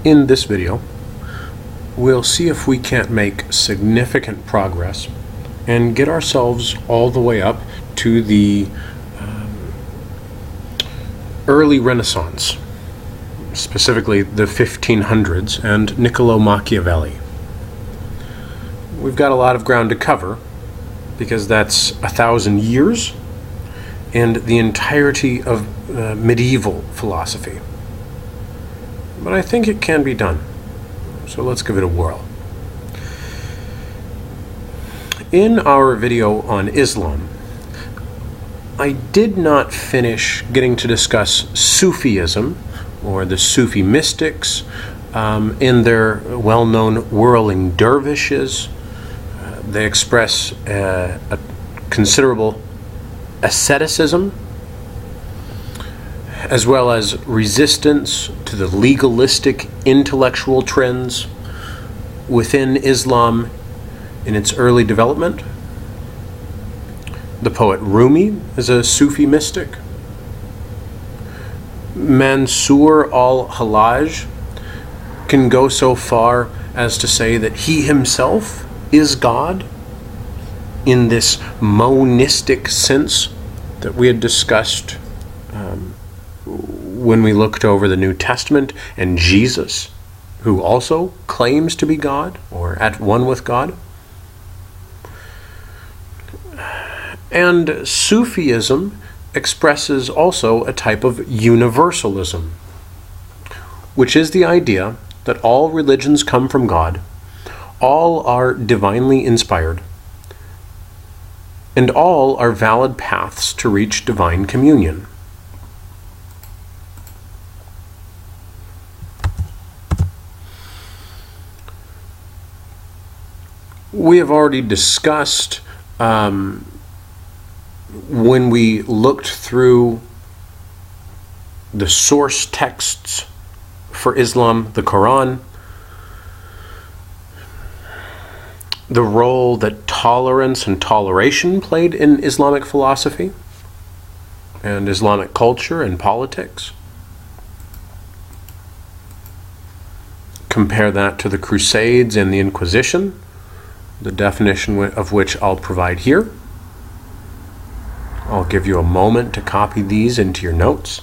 In this video, we'll see if we can't make significant progress and get ourselves all the way up to the early Renaissance, specifically the 1500s and Niccolo Machiavelli. We've got a lot of ground to cover because that's 1,000 years and the entirety of medieval philosophy. But I think it can be done, so let's give it a whirl. In our video on Islam, I did not finish getting to discuss Sufism, or the Sufi mystics, in their well-known whirling dervishes. They express a considerable asceticism, as well as resistance to the legalistic intellectual trends within Islam in its early development. The poet Rumi is a Sufi mystic. Mansur al-Hallaj can go so far as to say that he himself is God in this monistic sense that we had discussed when we looked over the New Testament, and Jesus, who also claims to be God or at one with God. And Sufism expresses also a type of universalism, which is the idea that all religions come from God, all are divinely inspired, and all are valid paths to reach divine communion. We have already discussed when we looked through the source texts for Islam, the Quran, the role that tolerance and toleration played in Islamic philosophy and Islamic culture and politics. Compare that to the Crusades and the Inquisition, the definition of which I'll provide here. I'll give you a moment to copy these into your notes.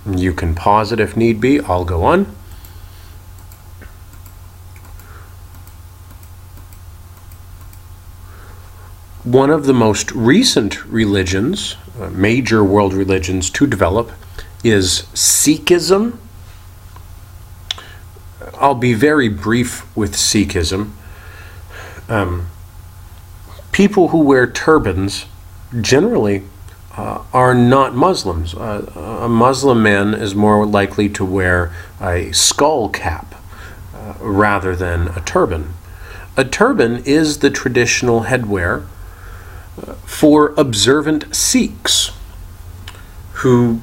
You can pause it if need be. I'll go on. One of the most recent religions, major world religions to develop, is Sikhism. I'll be very brief with Sikhism. People who wear turbans generally are not Muslims. A Muslim man is more likely to wear a skull cap rather than a turban. A turban is the traditional headwear for observant Sikhs who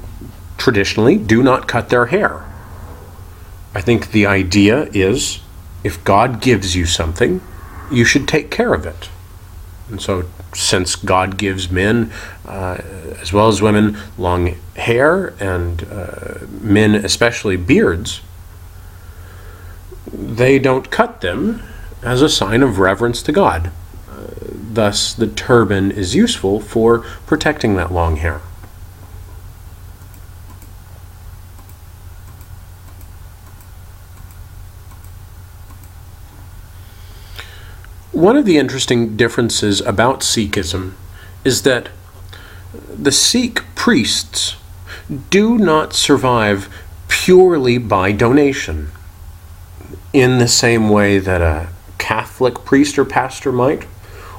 traditionally do not cut their hair. I think the idea is, if God gives you something, you should take care of it. And so, since God gives men, as well as women, long hair, and men especially beards, they don't cut them as a sign of reverence to God. Thus, the turban is useful for protecting that long hair. One of the interesting differences about Sikhism is that the Sikh priests do not survive purely by donation, in the same way that a Catholic priest or pastor might,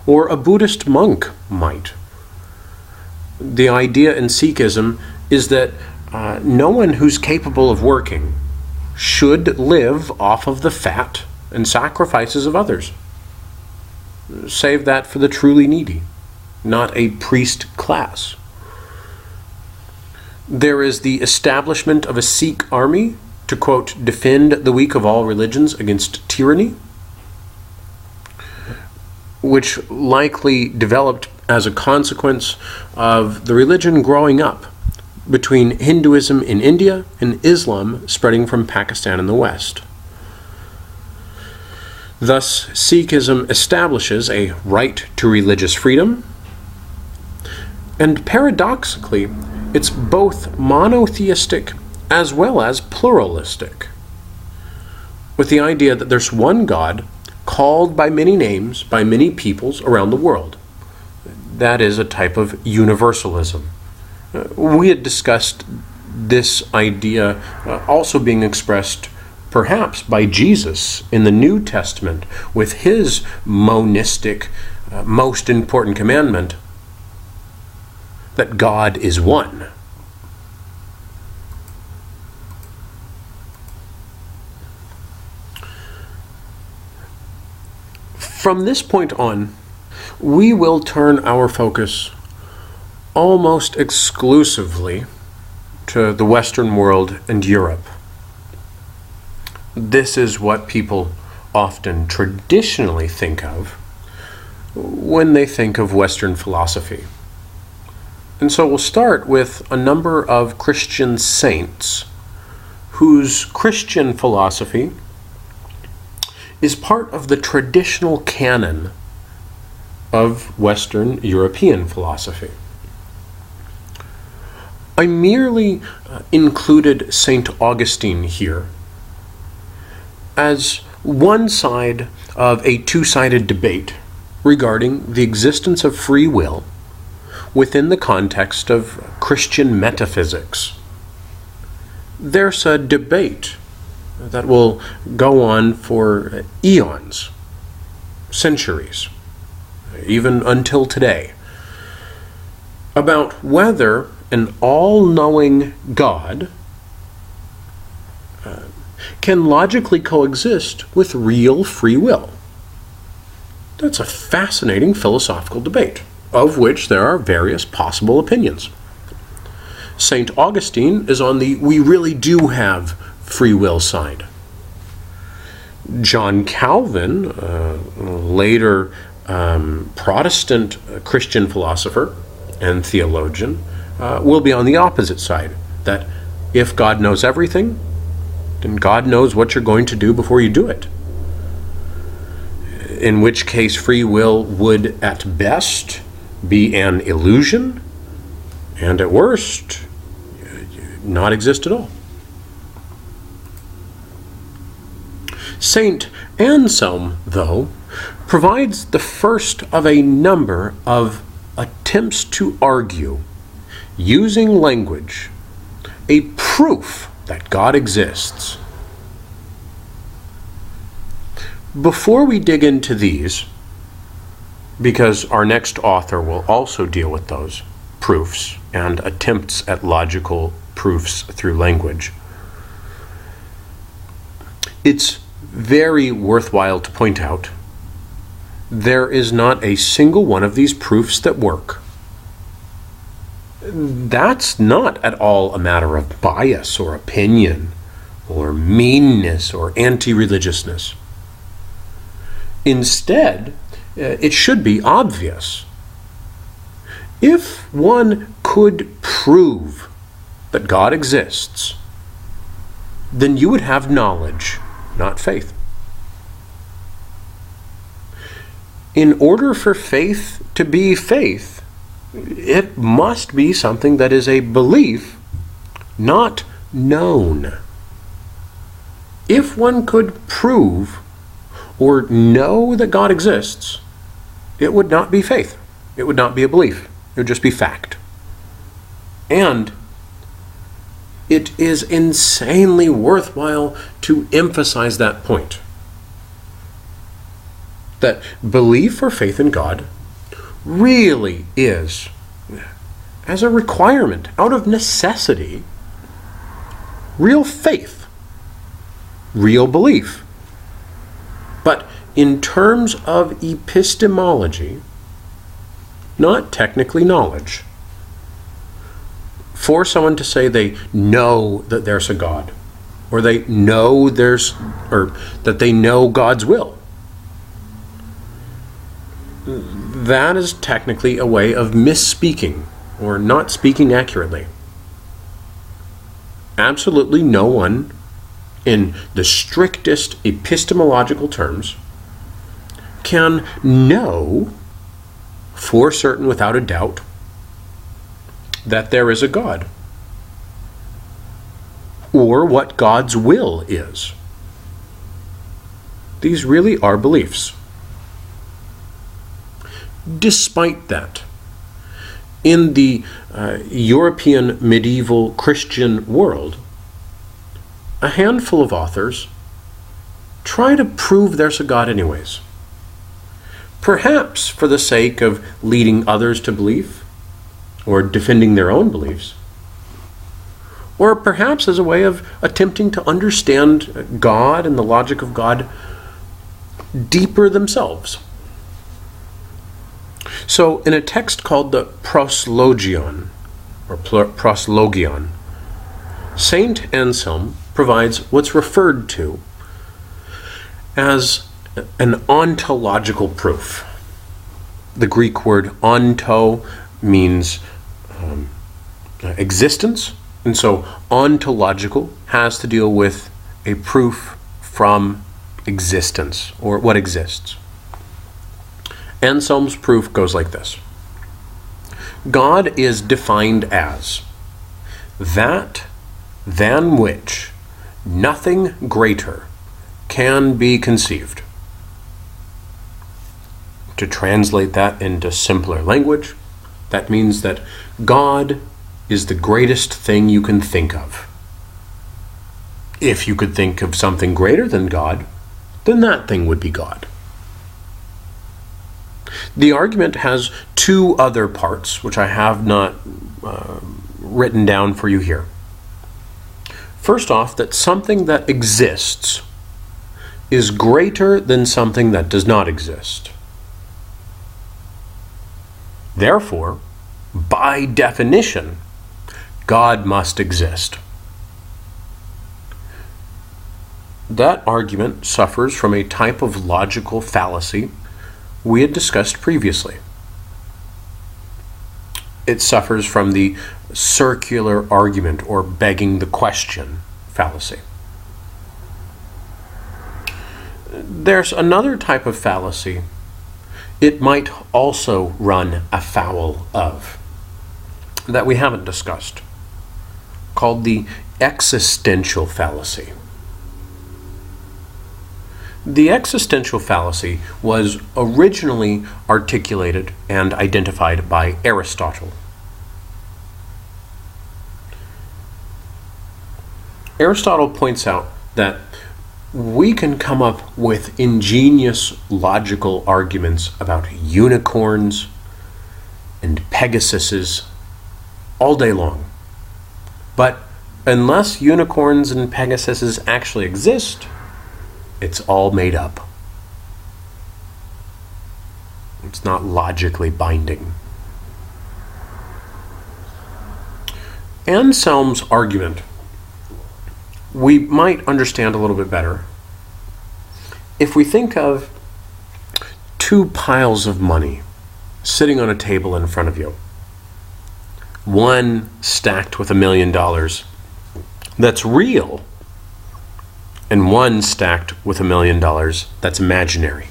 or a Buddhist monk might. The idea in Sikhism is that no one who's capable of working should live off of the fat and sacrifices of others. Save that for the truly needy, not a priest class. There is the establishment of a Sikh army to, quote, defend the weak of all religions against tyranny, which likely developed as a consequence of the religion growing up between Hinduism in India and Islam spreading from Pakistan in the West. Thus, Sikhism establishes a right to religious freedom, and paradoxically, it's both monotheistic as well as pluralistic, with the idea that there's one God called by many names by many peoples around the world. That is a type of universalism. We had discussed this idea also being expressed perhaps by Jesus in the New Testament with his monistic, most important commandment, that God is one. From this point on, we will turn our focus almost exclusively to the Western world and Europe. This is what people often traditionally think of when they think of Western philosophy. And so we'll start with a number of Christian saints whose Christian philosophy is part of the traditional canon of Western European philosophy. I merely included St. Augustine here as one side of a two-sided debate regarding the existence of free will within the context of Christian metaphysics. There's a debate that will go on for eons, centuries, even until today, about whether an all-knowing God can logically coexist with real free will. That's a fascinating philosophical debate, of which there are various possible opinions. St. Augustine is on the we really do have free will side. John Calvin, later Protestant Christian philosopher and theologian, will be on the opposite side, that if God knows everything, then God knows what you're going to do before you do it. In which case free will would at best be an illusion, and at worst, not exist at all. Saint Anselm, though, provides the first of a number of attempts to argue, using language, a proof that God exists. Before we dig into these, because our next author will also deal with those proofs and attempts at logical proofs through language, it's very worthwhile to point out there is not a single one of these proofs that work. That's not at all a matter of bias or opinion or meanness or anti-religiousness. Instead, it should be obvious. If one could prove that God exists, then you would have knowledge, not faith. In order for faith to be faith, it must be something that is a belief, not known. If one could prove or know that God exists, it would not be faith. It would not be a belief. It would just be fact. And it is insanely worthwhile to emphasize that point. That belief or faith in God really is, as a requirement, out of necessity, real faith, real belief. But in terms of epistemology, not technically knowledge. For someone to say they know that there's a God, or they know that they know God's will, that is technically a way of misspeaking or not speaking accurately. Absolutely no one, in the strictest epistemological terms, can know for certain without a doubt that there is a God, or what God's will is. These really are beliefs. Despite that, in the European medieval Christian world, a handful of authors try to prove there's a God anyways. Perhaps for the sake of leading others to belief, or defending their own beliefs, or perhaps as a way of attempting to understand God and the logic of God deeper themselves. So in a text called the Proslogion, Saint Anselm provides what's referred to as an ontological proof. The Greek word onto means existence, and so ontological has to deal with a proof from existence, or what exists. Anselm's proof goes like this. God is defined as that than which nothing greater can be conceived. To translate that into simpler language, that means that God is the greatest thing you can think of. If you could think of something greater than God, then that thing would be God. The argument has two other parts, which I have not written down for you here. First off, that something that exists is greater than something that does not exist. Therefore, by definition, God must exist. That argument suffers from a type of logical fallacy we had discussed previously. It suffers from the circular argument or begging the question fallacy. There's another type of fallacy it might also run afoul of that we haven't discussed, called the existential fallacy. The existential fallacy was originally articulated and identified by Aristotle. Aristotle points out that we can come up with ingenious logical arguments about unicorns and Pegasuses all day long. But unless unicorns and Pegasuses actually exist, it's all made up. It's not logically binding. Anselm's argument we might understand a little bit better if we think of two piles of money sitting on a table in front of you. One stacked with $1 million that's real, and one stacked with $1 million that's imaginary.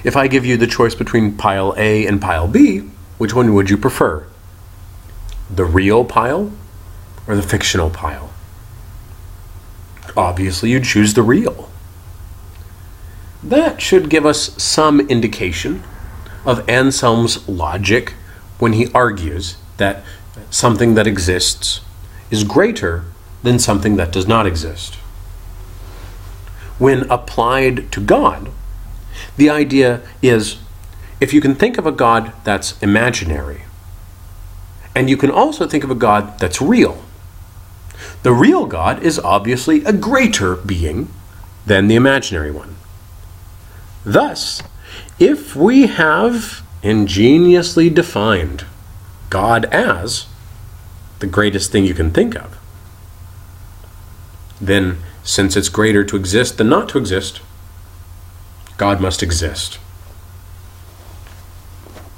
If I give you the choice between pile A and pile B, which one would you prefer? The real pile or the fictional pile? Obviously, you'd choose the real. That should give us some indication of Anselm's logic when he argues that something that exists is greater than something that does not exist. When applied to God, the idea is if you can think of a God that's imaginary, and you can also think of a God that's real, the real God is obviously a greater being than the imaginary one. Thus, if we have ingeniously defined God as the greatest thing you can think of, then since it's greater to exist than not to exist, God must exist.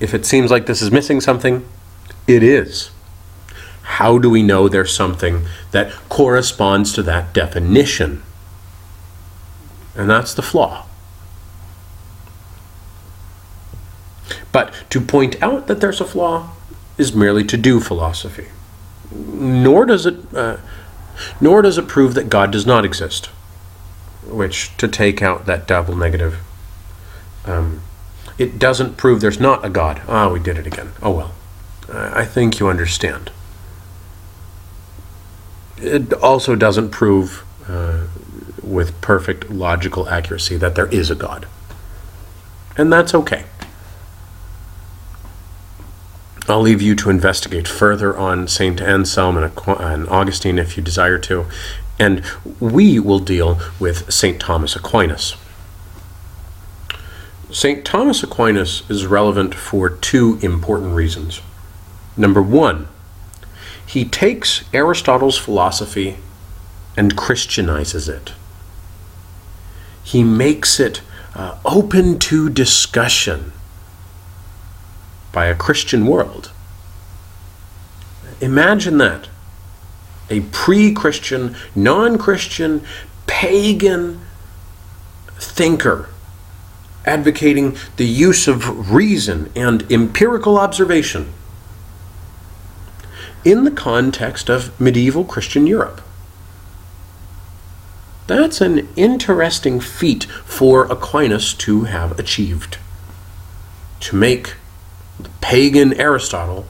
If it seems like this is missing something, it is. How do we know there's something that corresponds to that definition? And that's the flaw. But to point out that there's a flaw is merely to do philosophy. Nor does it prove that God does not exist, which, to take out that double negative, it doesn't prove there's not a God. We did it again. Oh well. I think you understand. It also doesn't prove with perfect logical accuracy that there is a God. And that's okay. I'll leave you to investigate further on St. Anselm and Augustine if you desire to, and we will deal with St. Thomas Aquinas. St. Thomas Aquinas is relevant for two important reasons. Number one, he takes Aristotle's philosophy and Christianizes it. He makes it open to discussion by a Christian world. Imagine that. A pre-Christian, non-Christian, pagan thinker advocating the use of reason and empirical observation in the context of medieval Christian Europe. That's an interesting feat for Aquinas to have achieved. To make the pagan Aristotle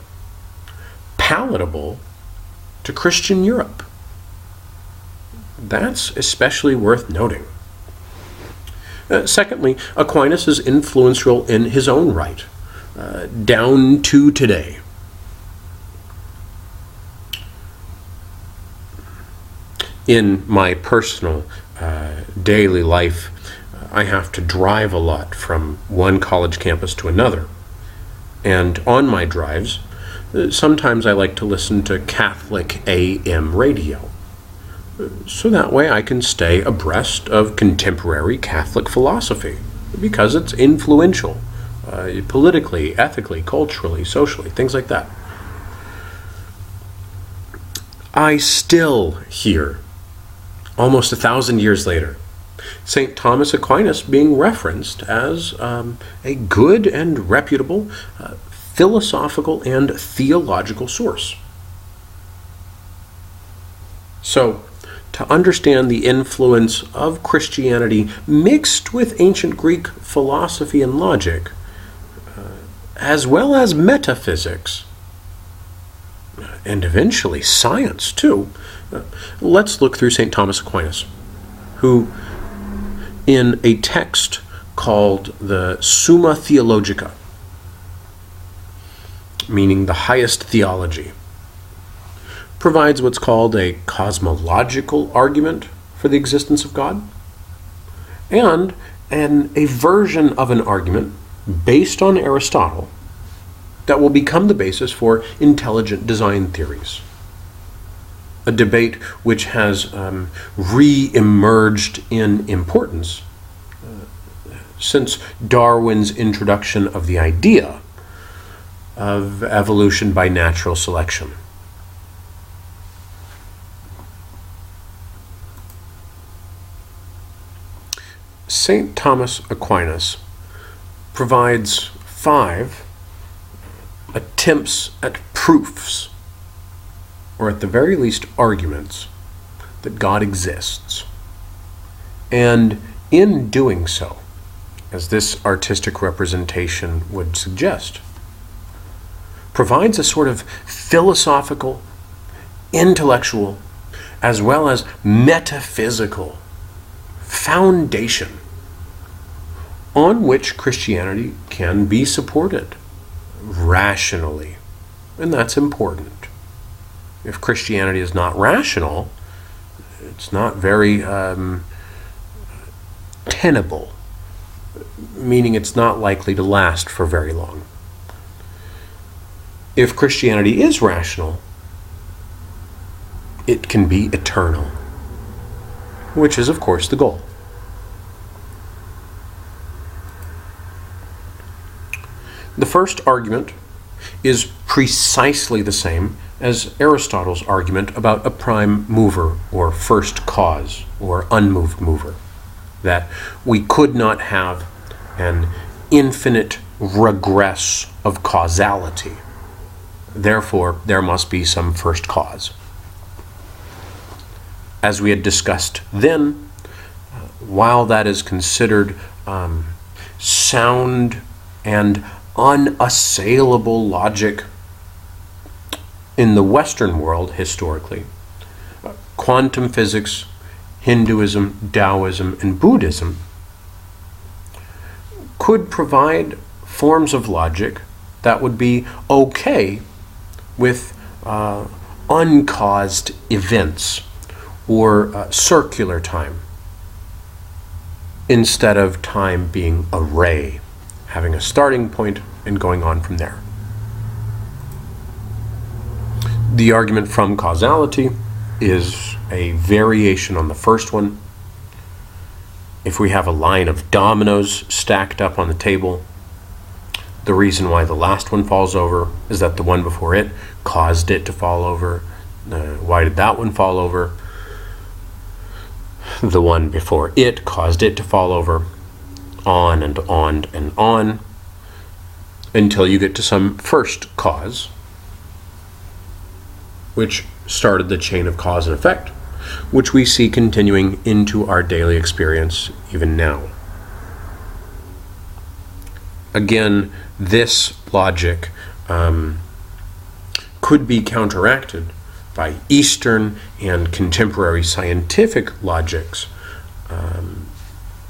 palatable to Christian Europe. That's especially worth noting. Secondly, Aquinas is influential in his own right, down to today. In my personal daily life, I have to drive a lot from one college campus to another. And on my drives, sometimes I like to listen to Catholic AM radio. So that way I can stay abreast of contemporary Catholic philosophy, because it's influential, politically, ethically, culturally, socially, things like that. I still hear, almost 1,000 years later, St. Thomas Aquinas being referenced as a good and reputable philosophical and theological source. So, to understand the influence of Christianity mixed with ancient Greek philosophy and logic, as well as metaphysics, and eventually science too, let's look through St. Thomas Aquinas, who, in a text called the Summa Theologica, meaning the highest theology, provides what's called a cosmological argument for the existence of God, and a version of an argument based on Aristotle that will become the basis for intelligent design theories. A debate which has re-emerged in importance since Darwin's introduction of the idea of evolution by natural selection. St. Thomas Aquinas provides 5 attempts at proofs, or at the very least arguments, that God exists. And in doing so, as this artistic representation would suggest, provides a sort of philosophical, intellectual, as well as metaphysical foundation on which Christianity can be supported rationally. And that's important. If Christianity is not rational, it's not very tenable, meaning it's not likely to last for very long. If Christianity is rational, it can be eternal, which is, of course, the goal. The first argument is precisely the same as Aristotle's argument about a prime mover or first cause or unmoved mover, that we could not have an infinite regress of causality. Therefore, there must be some first cause. As we had discussed then, while that is considered sound and unassailable logic in the Western world historically, quantum physics, Hinduism, Taoism, and Buddhism could provide forms of logic that would be okay with uncaused events or circular time, instead of time being a ray, having a starting point and going on from there. The argument from causality is a variation on the first one. If we have a line of dominoes stacked up on the table, the reason why the last one falls over is that the one before it caused it to fall over. Why did that one fall over? The one before it caused it to fall over. On and on and on, until you get to some first cause, which started the chain of cause and effect, which we see continuing into our daily experience even now. Again, this logic could be counteracted by Eastern and contemporary scientific logics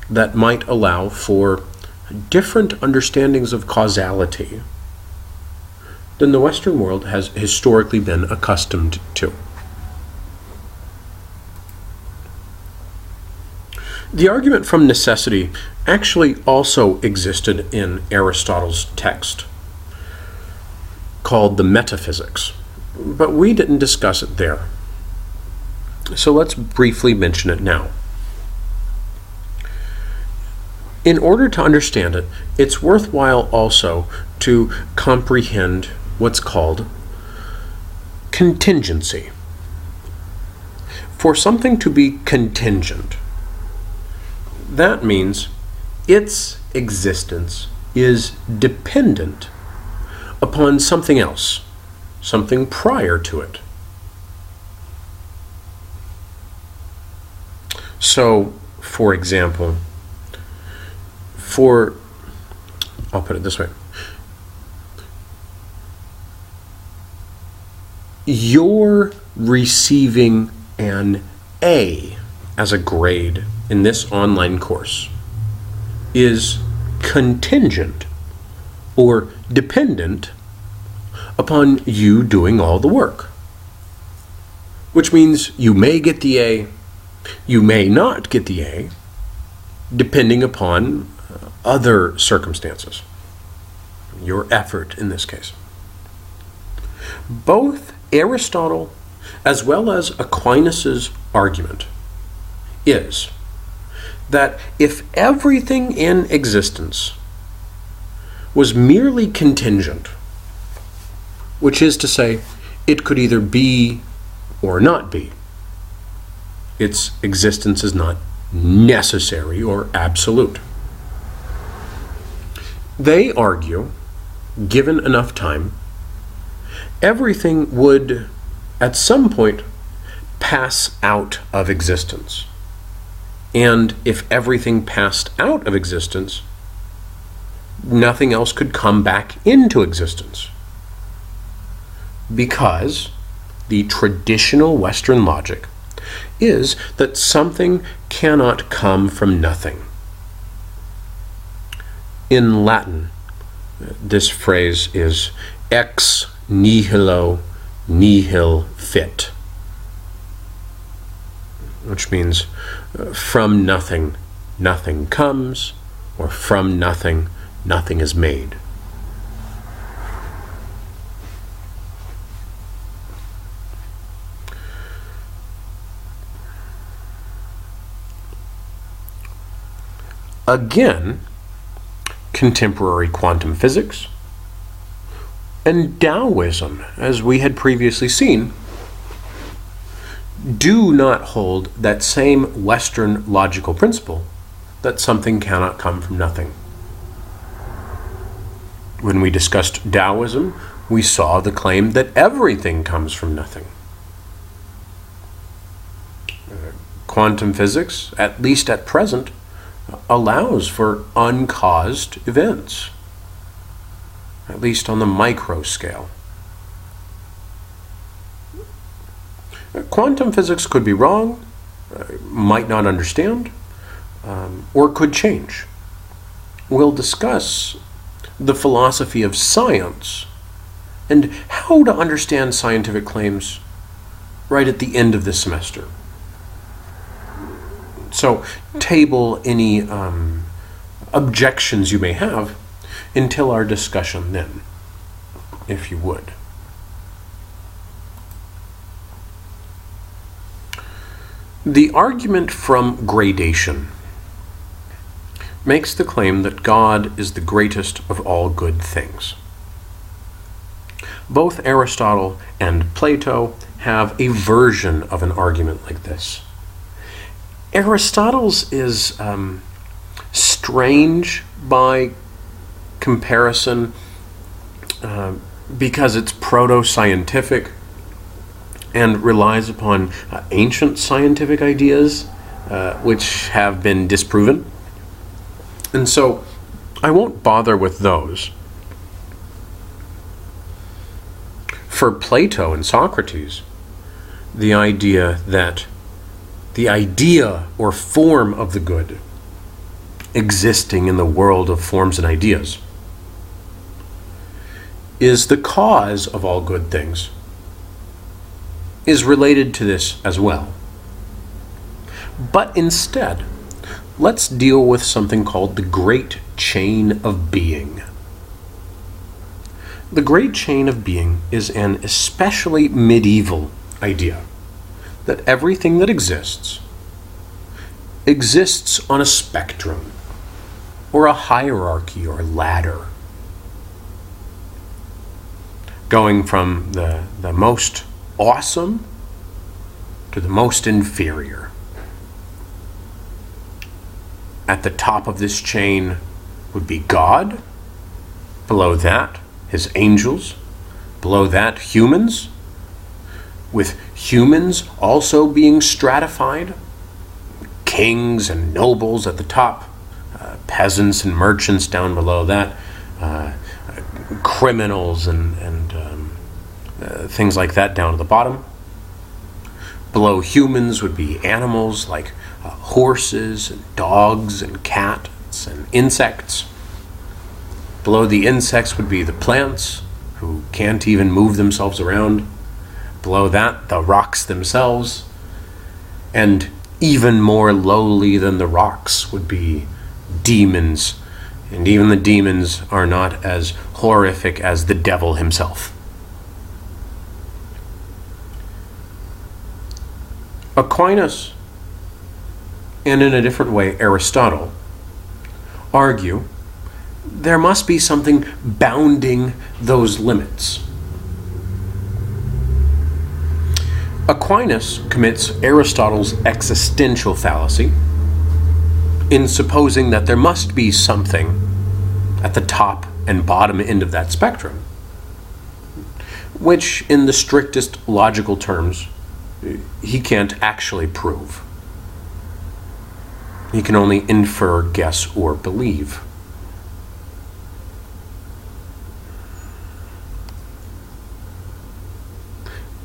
that might allow for different understandings of causality than the Western world has historically been accustomed to. The argument from necessity actually also existed in Aristotle's text, called the Metaphysics, but we didn't discuss it there. So let's briefly mention it now. In order to understand it, it's worthwhile also to comprehend what's called contingency. For something to be contingent, that means its existence is dependent upon something else, something prior to it. So, for example, I'll put it this way. You're receiving an A as a grade in this online course is contingent or dependent upon you doing all the work. Which means you may get the A, you may not get the A, depending upon other circumstances, your effort in this case. Both Aristotle as well as Aquinas' argument is that if everything in existence was merely contingent, which is to say, it could either be or not be, its existence is not necessary or absolute. They argue, given enough time, everything would, at some point, pass out of existence. And if everything passed out of existence, nothing else could come back into existence. Because the traditional Western logic is that something cannot come from nothing. In Latin, this phrase is ex nihilo nihil fit, which means from nothing, nothing comes, or from nothing, nothing is made. Again, contemporary quantum physics, and Taoism, as we had previously seen, do not hold that same Western logical principle that something cannot come from nothing. When we discussed Taoism, we saw the claim that everything comes from nothing. Quantum physics, at least at present, allows for uncaused events, at least on the micro scale. Quantum physics could be wrong, might not understand, or could change. We'll discuss the philosophy of science and how to understand scientific claims right at the end of this semester. So table any objections you may have until our discussion then, if you would. The argument from gradation makes the claim that God is the greatest of all good things. Both Aristotle and Plato have a version of an argument like this. Aristotle's is strange by comparison because it's proto-scientific and relies upon ancient scientific ideas which have been disproven. And so I won't bother with those. For Plato and Socrates, the idea or form of the good existing in the world of forms and ideas is the cause of all good things is related to this as well. But instead, let's deal with something called the Great Chain of Being. The Great Chain of Being is an especially medieval idea that everything that exists on a spectrum or a hierarchy or ladder, going from the most awesome to the most inferior. At the top of this chain would be God, below that his angels, below that humans, with humans also being stratified, kings and nobles at the top, peasants and merchants down below that, criminals and things like that down at the bottom. Below humans would be animals like horses and dogs and cats and insects. Below the insects would be the plants, who can't even move themselves around. Below that, the rocks themselves. And even more lowly than the rocks would be demons. And even the demons are not as horrific as the devil himself. Aquinas, and in a different way Aristotle, argue there must be something bounding those limits. Aquinas commits Aristotle's existential fallacy in supposing that there must be something at the top and bottom end of that spectrum, which in the strictest logical terms he can't actually prove. He can only infer, guess, or believe.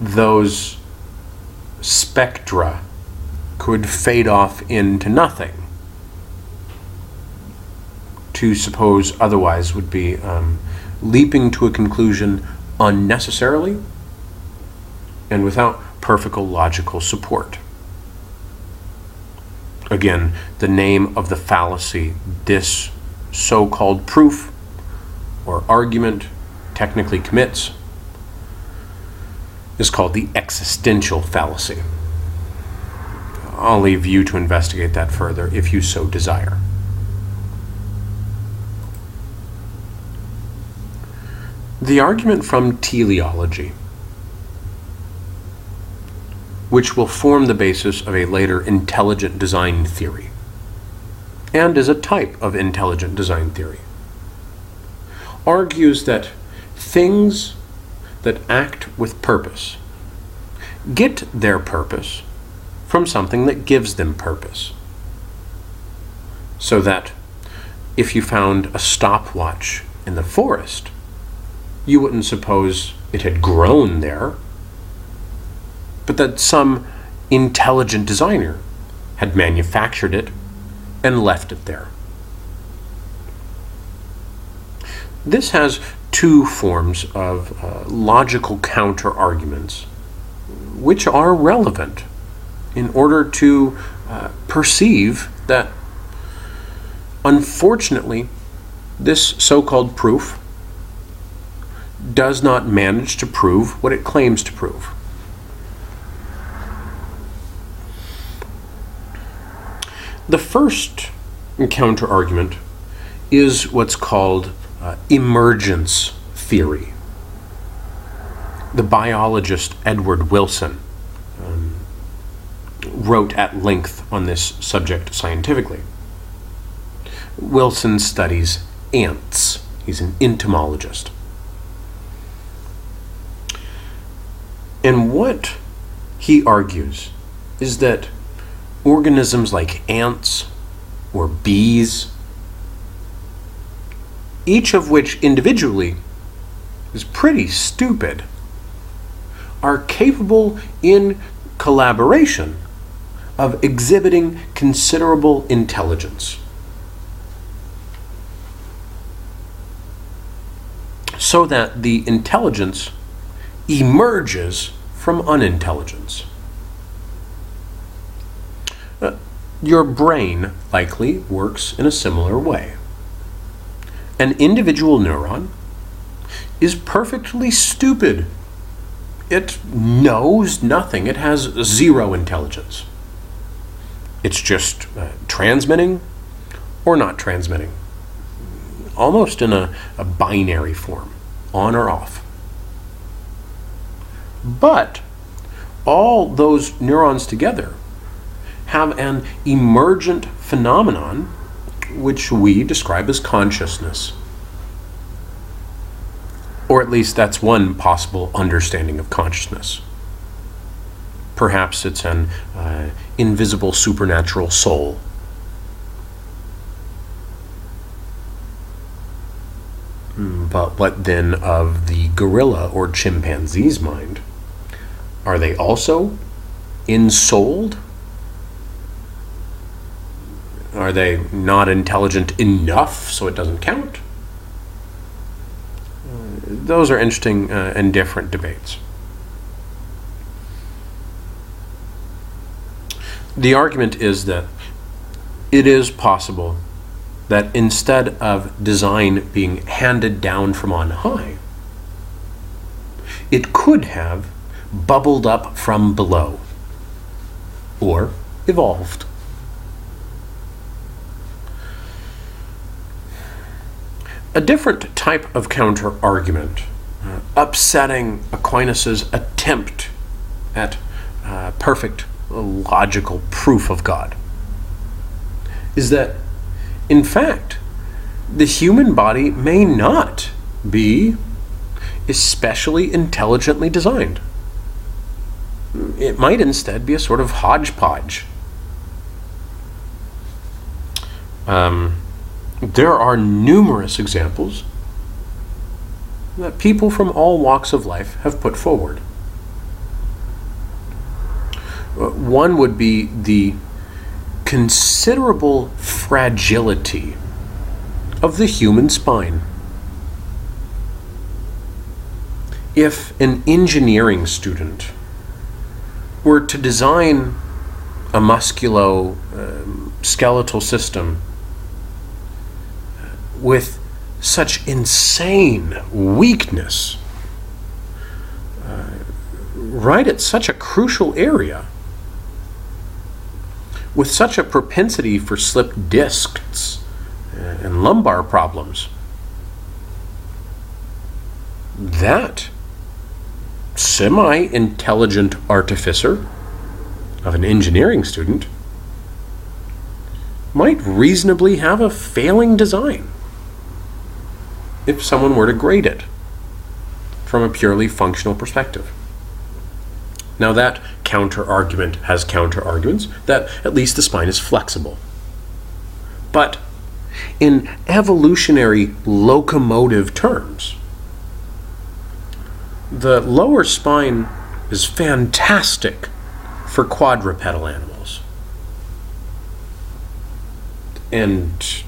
Those spectra could fade off into nothing. To suppose otherwise would be leaping to a conclusion unnecessarily and without perfect logical support. Again, the name of the fallacy this so-called proof or argument technically commits is called the existential fallacy. I'll leave you to investigate that further if you so desire. The argument from teleology, which will form the basis of a later intelligent design theory, and is a type of intelligent design theory, argues that things that act with purpose get their purpose from something that gives them purpose. So that if you found a stopwatch in the forest, you wouldn't suppose it had grown there, but that some intelligent designer had manufactured it and left it there. This has two forms of logical counter-arguments which are relevant in order to perceive that, unfortunately, this so-called proof does not manage to prove what it claims to prove. The first counter-argument is what's called emergence theory. The biologist Edward Wilson wrote at length on this subject scientifically. Wilson studies ants. He's an entomologist. And what he argues is that organisms like ants or bees, each of which individually is pretty stupid, are capable in collaboration of exhibiting considerable intelligence. So that the intelligence emerges from unintelligence. Your brain likely works in a similar way. An individual neuron is perfectly stupid. It knows nothing. It has zero intelligence. It's just transmitting or not transmitting, almost in a binary form, on or off. But all those neurons together have an emergent phenomenon which we describe as consciousness. Or at least that's one possible understanding of consciousness. Perhaps it's an invisible supernatural soul. But what then of the gorilla or chimpanzee's mind? Are they also ensouled? Are they not intelligent enough so it doesn't count? Those are interesting and different debates. The argument is that it is possible that instead of design being handed down from on high, it could have bubbled up from below or evolved. A different type of counter-argument, upsetting Aquinas' attempt at perfect logical proof of God, is that, in fact, the human body may not be especially intelligently designed. It might instead be a sort of hodgepodge. There are numerous examples that people from all walks of life have put forward. One would be the considerable fragility of the human spine. If an engineering student were to design a musculoskeletal system with such insane weakness, right at such a crucial area, with such a propensity for slipped discs and lumbar problems, that semi-intelligent artificer of an engineering student might reasonably have a failing design if someone were to grade it from a purely functional perspective. Now that counter-argument has counter-arguments, that at least the spine is flexible. But in evolutionary locomotive terms, the lower spine is fantastic for quadrupedal animals and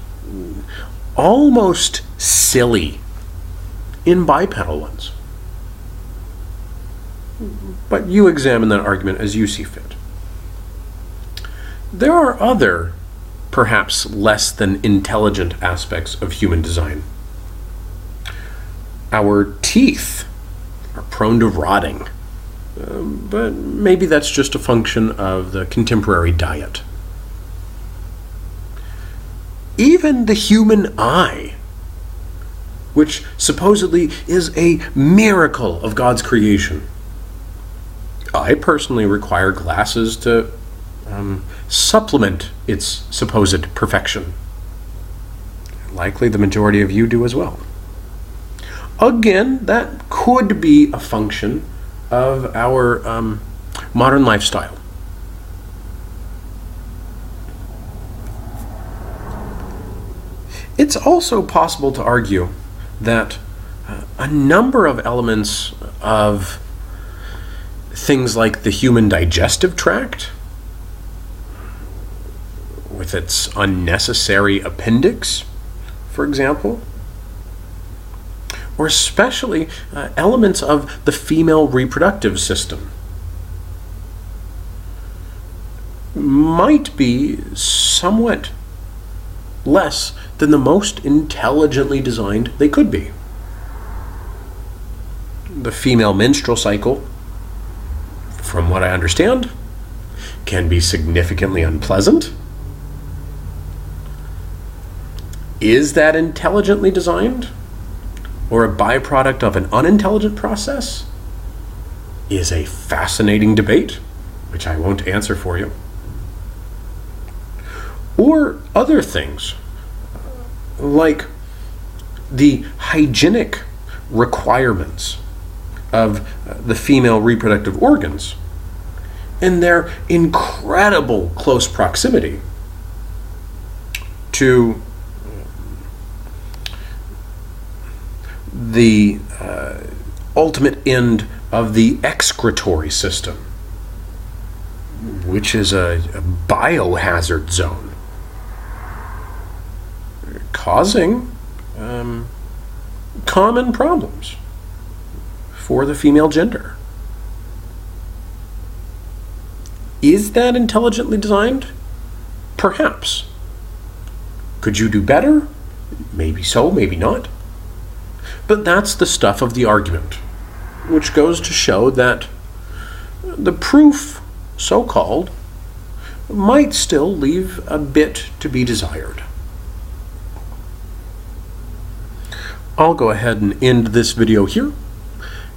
almost silly in bipedal ones. But you examine that argument as you see fit. There are other, perhaps less than intelligent aspects of human design. Our teeth are prone to rotting, but maybe that's just a function of the contemporary diet. Even the human eye, which supposedly is a miracle of God's creation. I personally require glasses to supplement its supposed perfection. Likely the majority of you do as well. Again, that could be a function of our modern lifestyle. It's also possible to argue that a number of elements of things like the human digestive tract, with its unnecessary appendix, for example, or especially elements of the female reproductive system, might be somewhat less than the most intelligently designed they could be. The female menstrual cycle, from what I understand, can be significantly unpleasant. Is that intelligently designed, or a byproduct of an unintelligent process? Is a fascinating debate, which I won't answer for you. Or other things, like the hygienic requirements of the female reproductive organs and their incredible close proximity to the ultimate end of the excretory system, which is a biohazard zone, causing common problems for the female gender. Is that intelligently designed? Perhaps. Could you do better? Maybe so, maybe not. But that's the stuff of the argument, which goes to show that the proof, so-called, might still leave a bit to be desired. I'll go ahead and end this video here,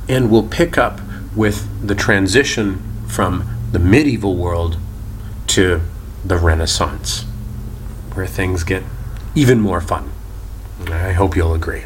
and we'll pick up with the transition from the medieval world to the Renaissance, where things get even more fun. I hope you'll agree.